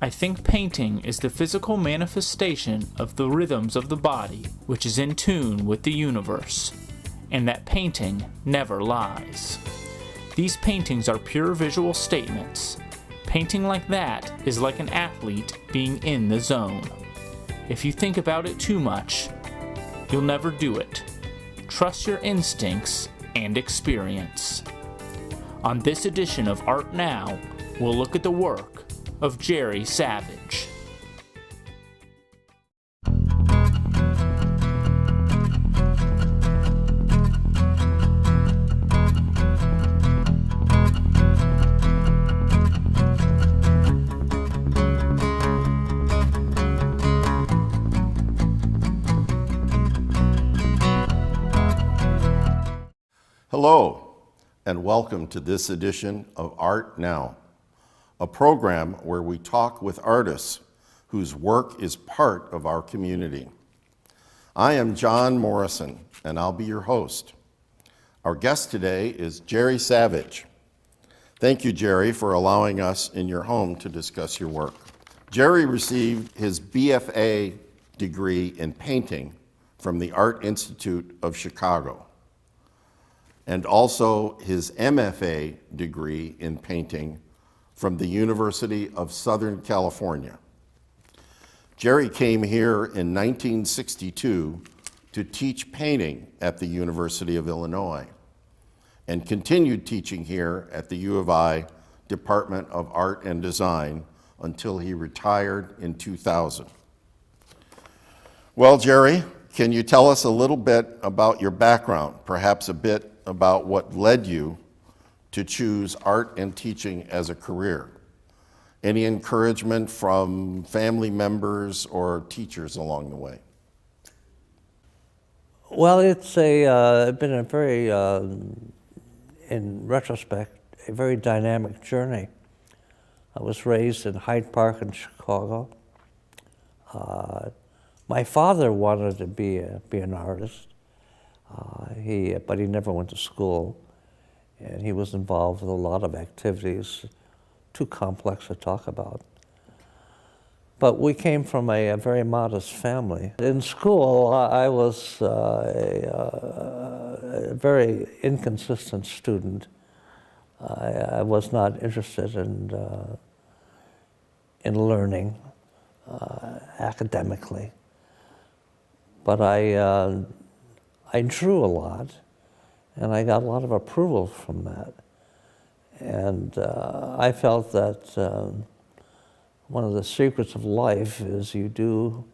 I think painting is the physical manifestation of the rhythms of the body, which is in tune with the universe, and that painting never lies. These paintings are pure visual statements. Painting like that is like an athlete being in the zone. If you think about it too much, you'll never do it. Trust your instincts and experience. On this edition of Art Now, we'll look at the work of Jerry Savage. Hello, and welcome to this edition of Art Now, a program where we talk with artists whose work is part of our community. I am John Morrison, and I'll be your host. Our guest today is Jerry Savage. Thank you, Jerry, for allowing us in your home to discuss your work. Jerry received his BFA degree in painting from the Art Institute of Chicago, and also his MFA degree in painting from the University of Southern California. Jerry came here in 1962 to teach painting at the University of Illinois and continued teaching here at the U of I Department of Art and Design until he retired in 2000. Well, Jerry, can you tell us a little bit about your background, perhaps a bit about what led you to choose art and teaching as a career? Any encouragement from family members or teachers along the way? Well, it's been a very, in retrospect, a very dynamic journey. I was raised in Hyde Park in Chicago. My father wanted to be an artist, but he never went to school. And he was involved with a lot of activities, too complex to talk about. But we came from a very modest family. In school, I was a very inconsistent student. I was not interested in learning academically. But I drew a lot. And I got a lot of approval from that. And I felt that one of the secrets of life is you do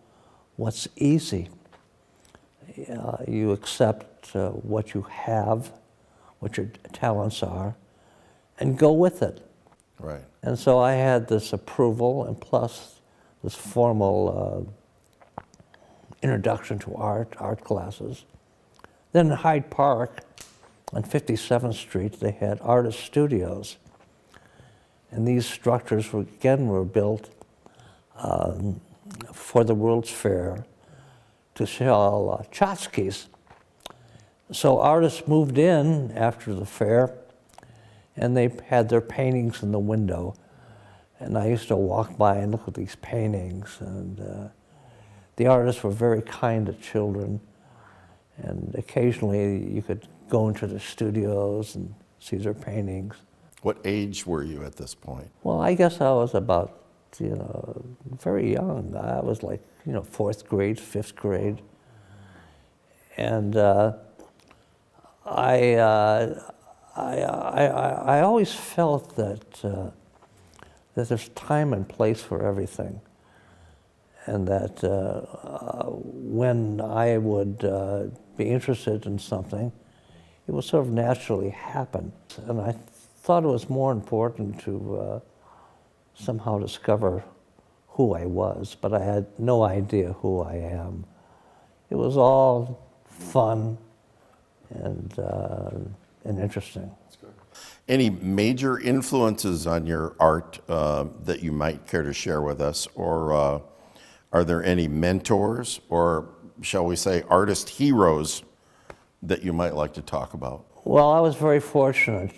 what's easy. You accept what you have, what your talents are, and go with it. Right. And so I had this approval, and plus this formal introduction to art classes. Then in Hyde Park, on 57th Street, they had artist studios. And these structures were built for the World's Fair to sell tchotchkes. So artists moved in after the fair, and they had their paintings in the window. And I used to walk by and look at these paintings. And the artists were very kind to children. And occasionally you could go into the studios and see their paintings. What age were you at this point? Well, I guess I was about, very young. I was like, 4th grade, 5th grade. And I always felt that there's time and place for everything. And that when I would be interested in something, it would sort of naturally happen. And I thought it was more important to somehow discover who I was, but I had no idea who I am. It was all fun and interesting. That's good. Any major influences on your art that you might care to share with us, or are there any mentors, or shall we say artist heroes that you might like to talk about? Well, I was very fortunate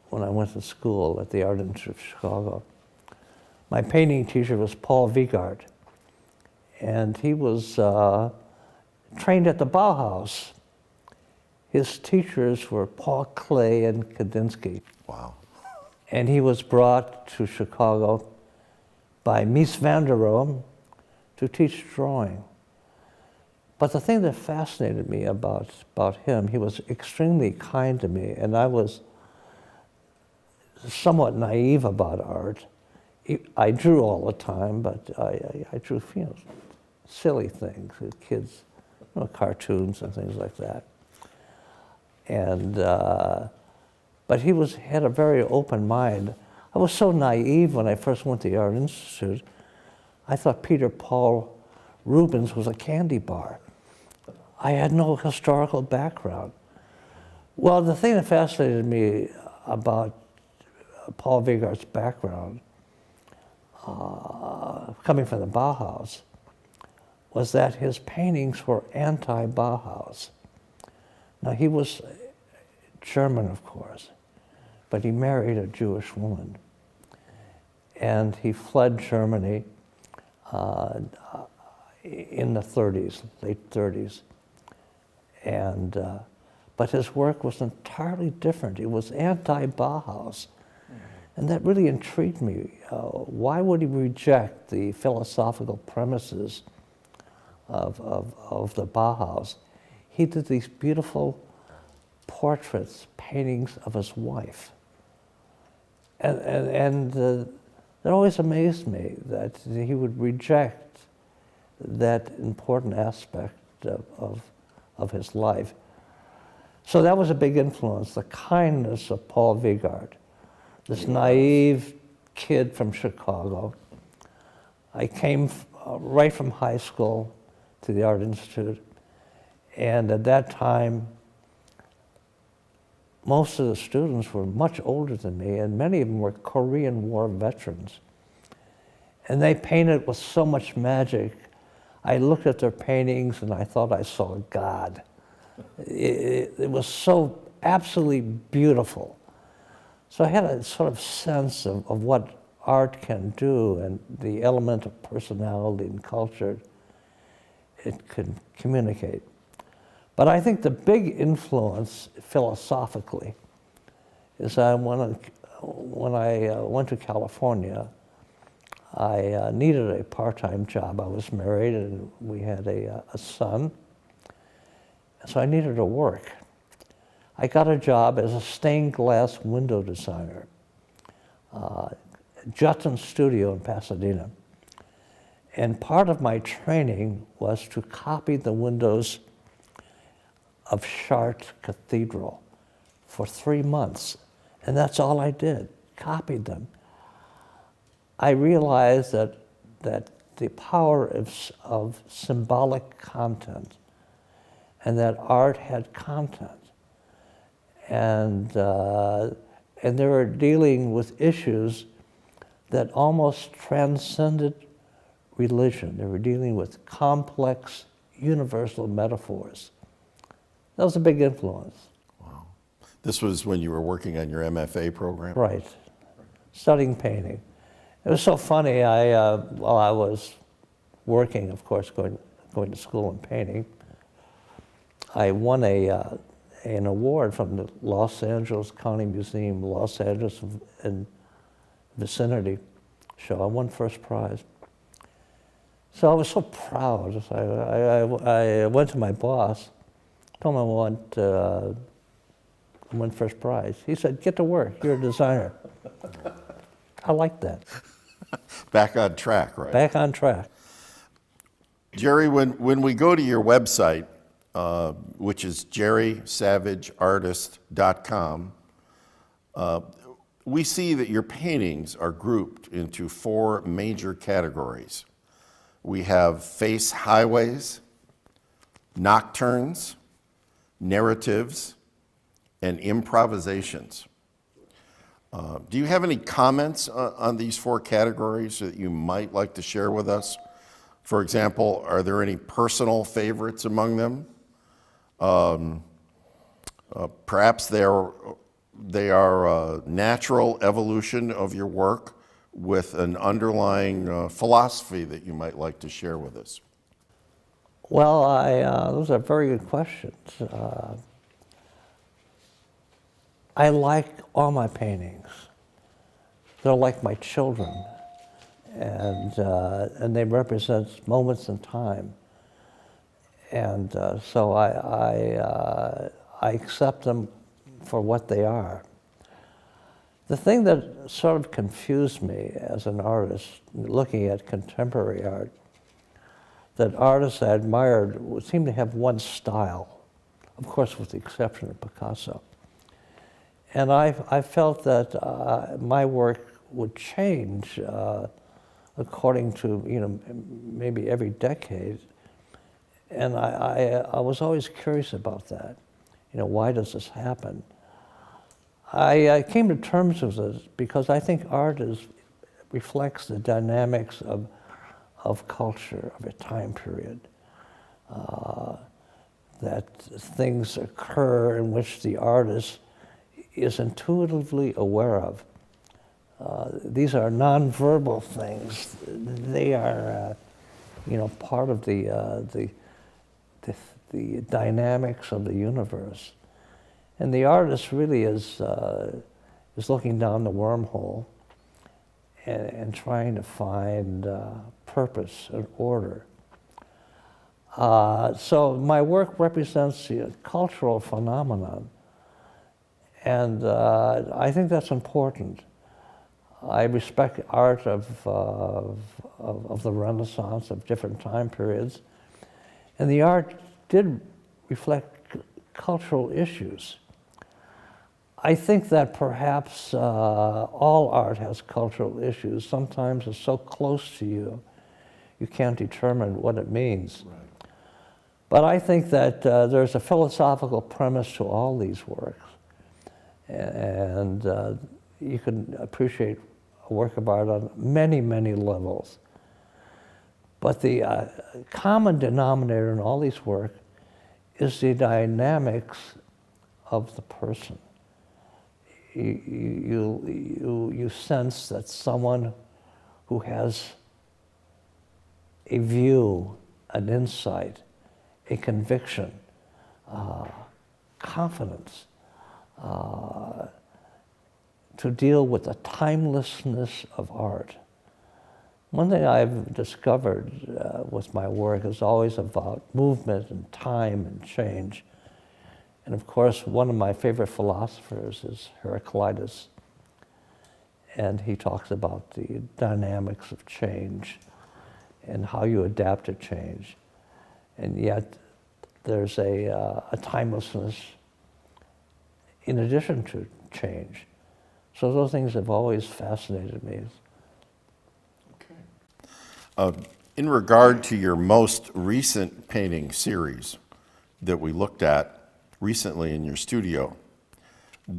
when I went to school at the Art Institute of Chicago. my painting teacher was Paul Wiegard, and he was trained at the Bauhaus. His teachers were Paul Klee and Kandinsky. Wow. And he was brought to Chicago by Mies van der Rohe to teach drawing. But the thing that fascinated me about him, he was extremely kind to me, and I was somewhat naive about art. I drew all the time, but I drew, silly things, kids, cartoons and things like that. And but he had a very open mind. I was so naive when I first went to the Art Institute. I thought Peter Paul Rubens was a candy bar. I had no historical background. Well, the thing that fascinated me about Paul Wiegard's background, coming from the Bauhaus, was that his paintings were anti-Bauhaus. Now, he was German, of course, but he married a Jewish woman. And he fled Germany in the 30s, late 30s. And, but his work was entirely different. It was anti-Bauhaus. And that really intrigued me. Why would he reject the philosophical premises of the Bauhaus? He did these beautiful portraits, paintings of his wife. And it always amazed me that he would reject that important aspect of his life. So that was a big influence, the kindness of Paul Wiegard, this naive kid from Chicago. I came right from high school to the Art Institute, and at that time, most of the students were much older than me, and many of them were Korean War veterans. And they painted with so much magic. I looked at their paintings and I thought I saw God. It was so absolutely beautiful. So I had a sort of sense of what art can do and the element of personality and culture it can communicate. But I think the big influence philosophically is when I went to California, I needed a part-time job. I was married and we had a son, so I needed to work. I got a job as a stained glass window designer, Judson Studio in Pasadena. And part of my training was to copy the windows of Chartres Cathedral for 3 months. And that's all I did, copied them. I realized that the power of symbolic content and that art had content. And they were dealing with issues that almost transcended religion. They were dealing with complex, universal metaphors. That was a big influence. Wow. This was when you were working on your MFA program? Right. Studying painting. It was so funny. While I was working, of course, going to school in painting, I won an award from the Los Angeles County Museum, Los Angeles and vicinity show. I won first prize. So I was so proud. I went to my boss, told him I won first prize. He said, "Get to work, you're a designer." I like that. Back on track, right? Back on track. Jerry, when we go to your website, which is jerrysavageartist.com, we see that your paintings are grouped into 4 major categories. We have face highways, nocturnes, narratives, and improvisations. Do you have any comments on these 4 categories that you might like to share with us? For example, are there any personal favorites among them? Perhaps they are a natural evolution of your work, with an underlying philosophy that you might like to share with us? Well, those are very good questions. I like all my paintings. They're like my children, and they represent moments in time. And so I accept them for what they are. The thing that sort of confused me as an artist, looking at contemporary art, that artists I admired seemed to have one style, of course with the exception of Picasso. And I felt that my work would change according to, maybe every decade. And I was always curious about that. Why does this happen? I came to terms with this because I think art reflects the dynamics of culture, of a time period. That things occur in which the artist is intuitively aware of. These are nonverbal things. They are, part of the dynamics of the universe. And the artist really is looking down the wormhole and trying to find purpose and order. So my work represents a cultural phenomenon, and I think that's important. I respect art of the Renaissance, of different time periods, and the art did reflect cultural issues. I think that perhaps all art has cultural issues. Sometimes it's so close to you, you can't determine what it means. Right. But I think that there's a philosophical premise to all these works. And you can appreciate a work of art on many, many levels. But the common denominator in all these works is the dynamics of the person. You sense that someone who has a view, an insight, a conviction, confidence, to deal with the timelessness of art. One thing I've discovered with my work is always about movement and time and change. And of course, one of my favorite philosophers is Heraclitus. And he talks about the dynamics of change and how you adapt to change. And yet, there's a timelessness in addition to change. So those things have always fascinated me. Okay. In regard to your most recent painting series that we looked at recently in your studio,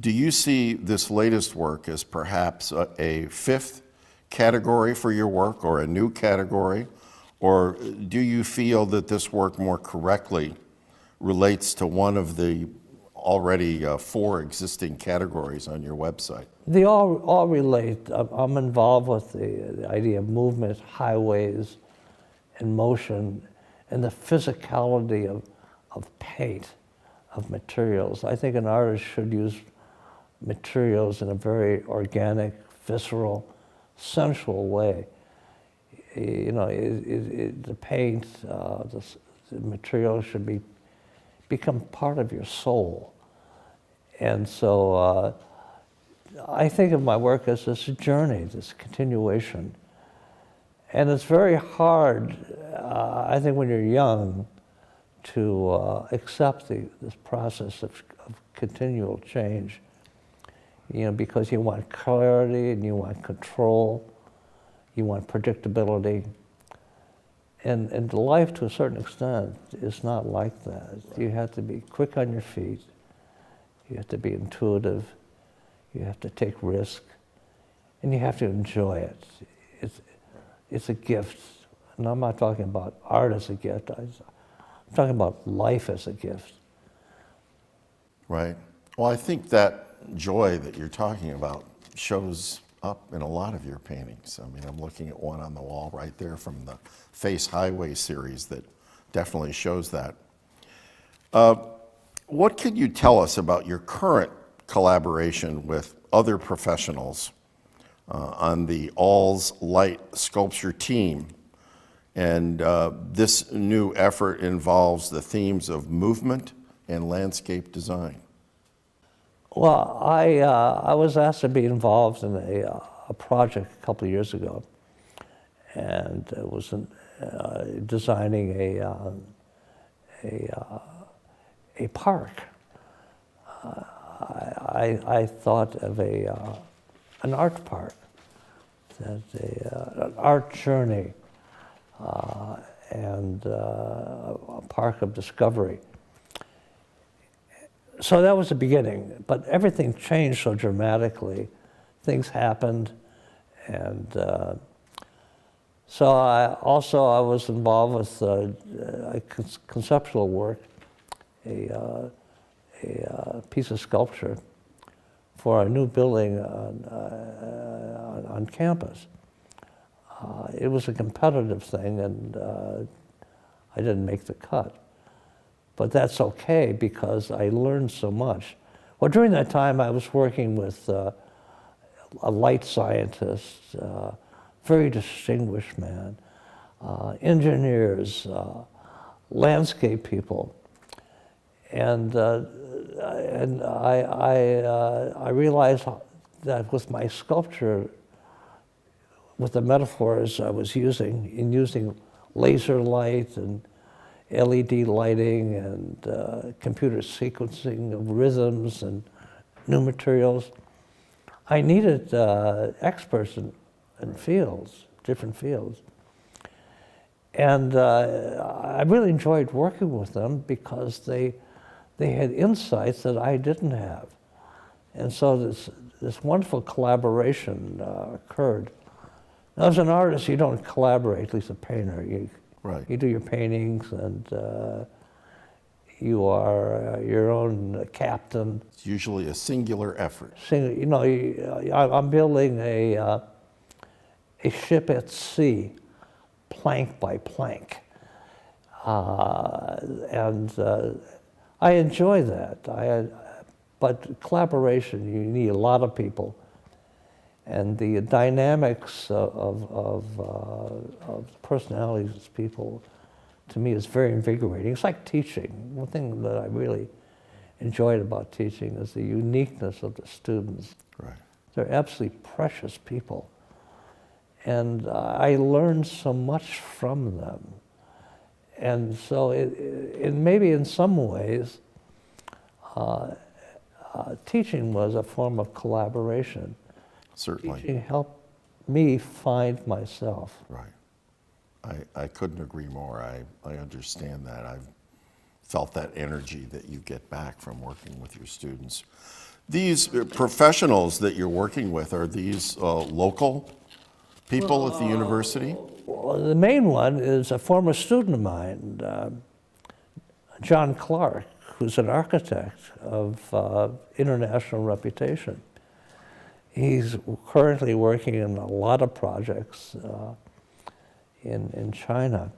do you see this latest work as perhaps a fifth category for your work or a new category? Or do you feel that this work more correctly relates to one of the already 4 existing categories on your website? They all relate. I'm involved with the idea of movement, highways, and motion, and the physicality of paint, of materials. I think an artist should use materials in a very organic, visceral, sensual way. The paint, the material should become part of your soul. And so I think of my work as this journey, this continuation. And it's very hard, I think when you're young, to accept this process of continual change, because you want clarity and you want control, you want predictability. And life, to a certain extent, is not like that. You have to be quick on your feet. You have to be intuitive. You have to take risk. And you have to enjoy it. It's a gift. And I'm not talking about art as a gift. I'm talking about life as a gift. Right. Well, I think that joy that you're talking about shows up in a lot of your paintings. I mean, I'm looking at one on the wall right there from the Face Highway series that definitely shows that. What can you tell us about your current collaboration with other professionals on the Alls Light Sculpture team? And this new effort involves the themes of movement and landscape design. Well, I was asked to be involved in a project a couple of years ago, and it was designing a park. I thought of an art park, an art journey, and a park of discovery. So that was the beginning, but everything changed so dramatically. Things happened, and so I was involved with conceptual work, a piece of sculpture for a new building on campus. It was a competitive thing, and I didn't make the cut. But that's okay, because I learned so much. Well, during that time, I was working with a light scientist, very distinguished man, engineers, landscape people, and I realized that with my sculpture, with the metaphors I was using laser light and LED lighting and computer sequencing of rhythms and new materials, I needed experts in fields, different fields. And I really enjoyed working with them because they had insights that I didn't have. And so this wonderful collaboration occurred. Now, as an artist, you don't collaborate, at least a painter. You do your paintings, and you are your own captain. It's usually a singular effort. I'm building a ship at sea, plank by plank, and I enjoy that. But collaboration, you need a lot of people, and the dynamics of personalities of people, to me, is very invigorating. It's like teaching. One thing that I really enjoyed about teaching is the uniqueness of the students. Right. They're absolutely precious people. And I learned so much from them. And so maybe in some ways, teaching was a form of collaboration. Certainly. Teaching helped me find myself. Right. I couldn't agree more. I understand that. I've felt that energy that you get back from working with your students. These professionals that you're working with, are these local people at the university? Well, the main one is a former student of mine, John Clark, who's an architect of international reputation. He's currently working in a lot of projects in China.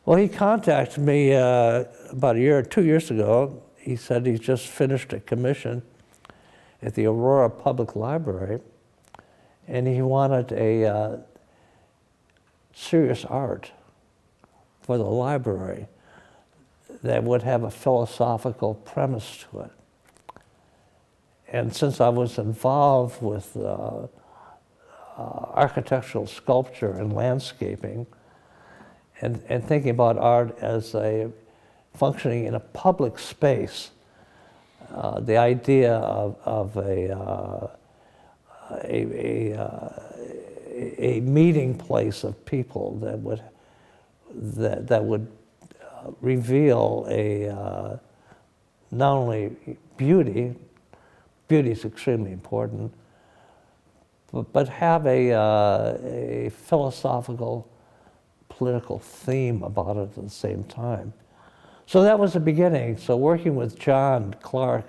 Well, he contacted me about 2 years ago. He said he's just finished a commission at the Aurora Public Library, and he wanted a serious art for the library that would have a philosophical premise to it. And since I was involved with architectural sculpture and landscaping, and thinking about art as functioning in a public space, the idea of a meeting place of people that would reveal not only beauty is extremely important, but have a philosophical, political theme about it at the same time. So that was the beginning. So working with John Clark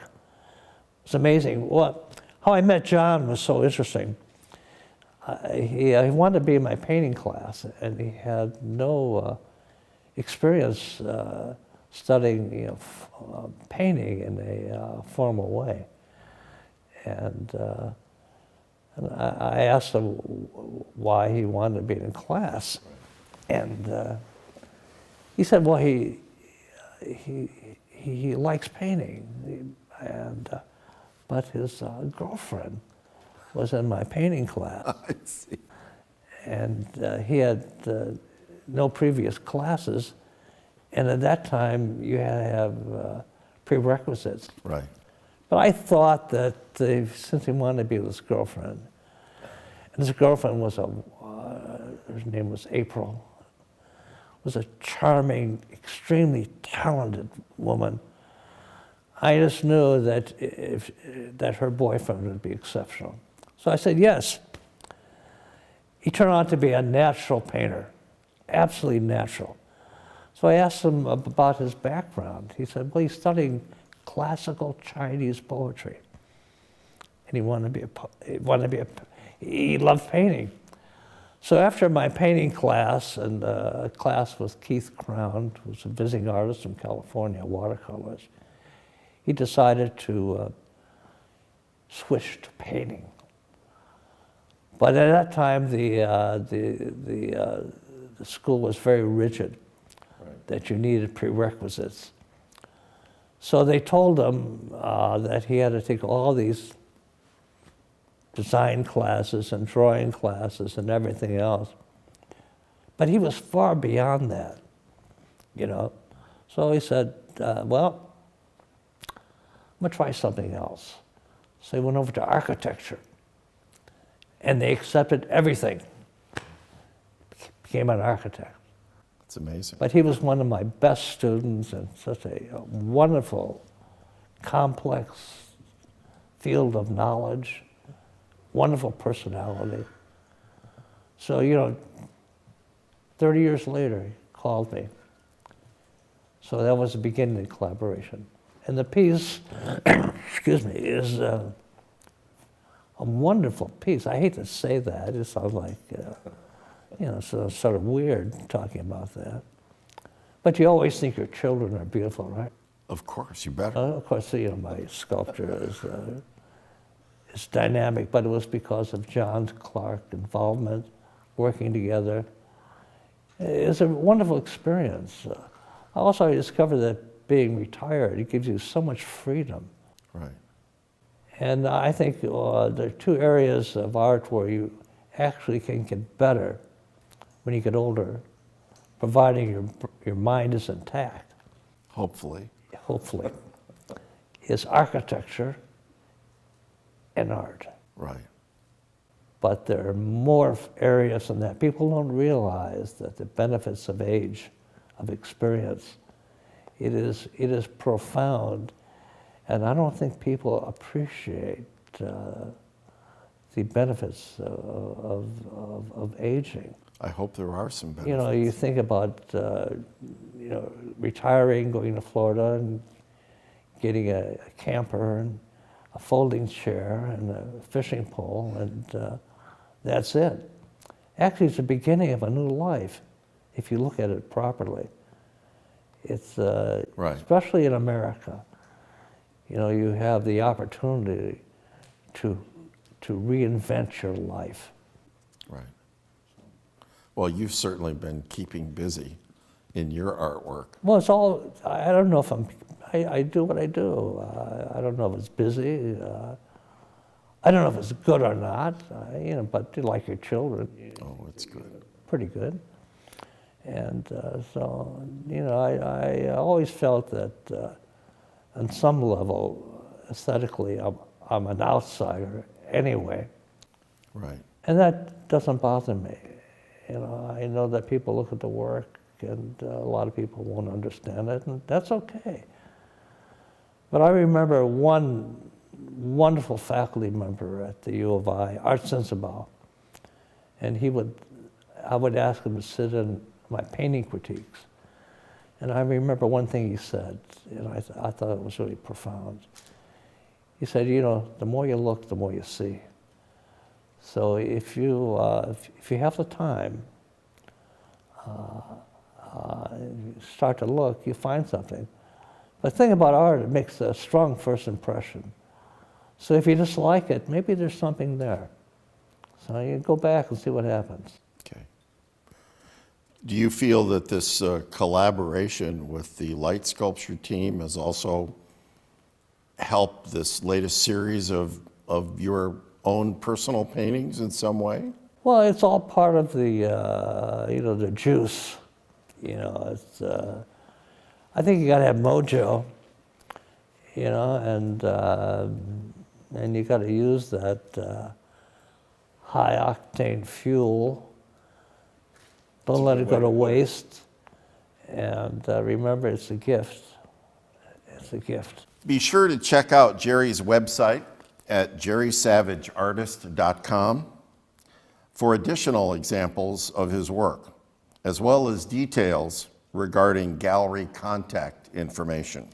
was amazing. How I met John was so interesting. he wanted to be in my painting class, and he had no experience studying, painting in a formal way. And I asked him why he wanted to be in class, and he said, "Well, he likes painting, and but his girlfriend was in my painting class." I see. And he had no previous classes, and at that time you had to have prerequisites. Right. But I thought that since he wanted to be with his girlfriend, and his girlfriend was her name was April, was a charming, extremely talented woman. I just knew that that her boyfriend would be exceptional. So I said yes. He turned out to be a natural painter, absolutely natural. So I asked him about his background. He said, well, he's studying classical Chinese poetry. And he loved painting. So after my painting class, and a class with Keith Crown, who's a visiting artist from California, watercolors, he decided to switch to painting. But at that time, the school was very rigid, right, that you needed prerequisites. So they told him that he had to take all these design classes and drawing classes and everything else. But he was far beyond that, So he said, well, I'm gonna try something else. So he went over to architecture, and they accepted everything. Became an architect. That's amazing. But he was one of my best students, and such a wonderful, complex field of knowledge, wonderful personality. So, 30 years later, he called me. So that was the beginning of the collaboration. And the piece, excuse me, is a wonderful piece. I hate to say that. It sounds like, so sort of weird talking about that. But you always think your children are beautiful, right? Of course, you better. Of course, my sculpture is dynamic, but it was because of John Clark involvement, working together. It's a wonderful experience. Also, I discovered that being retired, it gives you so much freedom. Right. And I think there are two areas of art where you actually can get better when you get older, providing your mind is intact. Hopefully. Hopefully. Is architecture and art. Right. But there are more areas than that. People don't realize that the benefits of age, of experience, it is profound, and I don't think people appreciate the benefits of aging. I hope there are some benefits. You think about retiring, going to Florida, and getting a camper and a folding chair and a fishing pole, and that's it. Actually, it's the beginning of a new life, if you look at it properly. It's right. Especially in America, you have the opportunity to reinvent your life. Right. Well, you've certainly been keeping busy in your artwork. Well, it's all, I don't know if I do what I do. I don't know if it's busy. I don't know if it's good or not, but like your children. Oh, it's good. Pretty good. And so, I always felt that on some level, aesthetically, I'm an outsider anyway. Right. And that doesn't bother me. I know that people look at the work, and a lot of people won't understand it, and that's okay. But I remember one wonderful faculty member at the U of I, Art Sensabaugh, and I would ask him to sit in my painting critiques. And I remember one thing he said, and I thought it was really profound. He said, the more you look, the more you see. So if you have the time, start to look, you find something. But the thing about art, it makes a strong first impression. So if you dislike it, maybe there's something there. So you go back and see what happens. Okay. Do you feel that this collaboration with the light sculpture team has also helped this latest series of your own personal paintings in some way? Well, it's all part of the, the juice. It's, I think you got to have mojo, and you got to use that high-octane fuel. Don't let it go to waste. And remember, it's a gift. It's a gift. Be sure to check out Jerry's website at jerrysavageartist.com for additional examples of his work, as well as details regarding gallery contact information.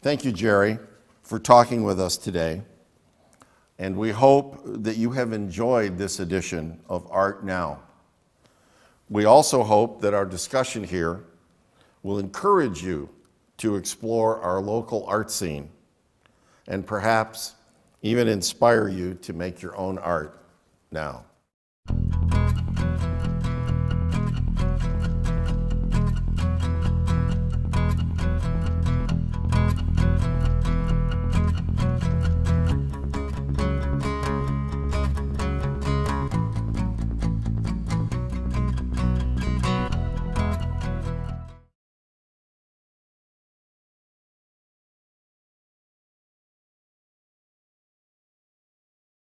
Thank you, Jerry, for talking with us today, and we hope that you have enjoyed this edition of Art Now. We also hope that our discussion here will encourage you to explore our local art scene and perhaps even inspire you to make your own art now.